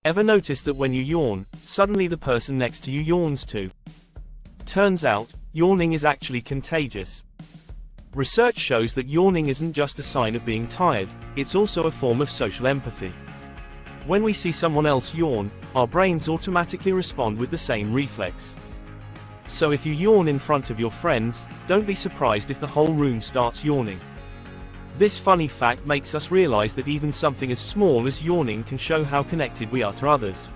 Ever notice that when you yawn, suddenly the person next to you yawns too? Turns out, yawning is actually contagious. Research shows that yawning isn't just a sign of being tired, it's also a form of social empathy. When we see someone else yawn, our brains automatically respond with the same reflex. So if you yawn in front of your friends, don't be surprised if the whole room starts yawning. This funny fact makes us realize that even something as small as yawning can show how connected we are to others.